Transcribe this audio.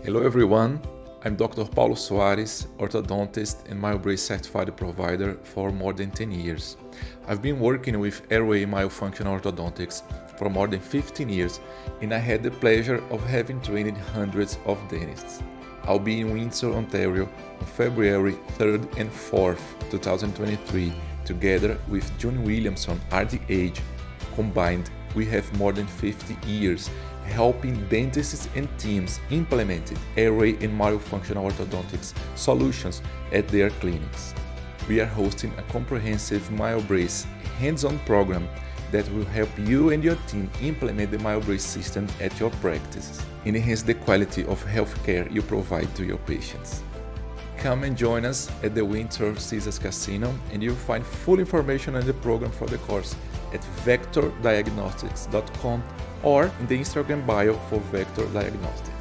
Hello everyone, I'm Dr. Paulo Soares, orthodontist and Myobrace certified provider for more than 10 years. I've been working with Airway Myofunctional orthodontics for more than 15 years, and I had the pleasure of having trained hundreds of dentists. I'll be in Windsor-Ontario on February 3rd and 4th, 2023, together with John Williamson, RDH. Combined, we have more than 50 years helping dentists and teams implement Airway and Myofunctional orthodontics solutions at their clinics. We are hosting a comprehensive Myobrace hands-on program that will help you and your team implement the Myobrace system at your practices and enhance the quality of healthcare you provide to your patients. Come and join us at the Windsor-Ontario Casino, and you'll find full information on the program for the course at vectordiagnostics.com or in the Instagram bio for Vector Diagnostics.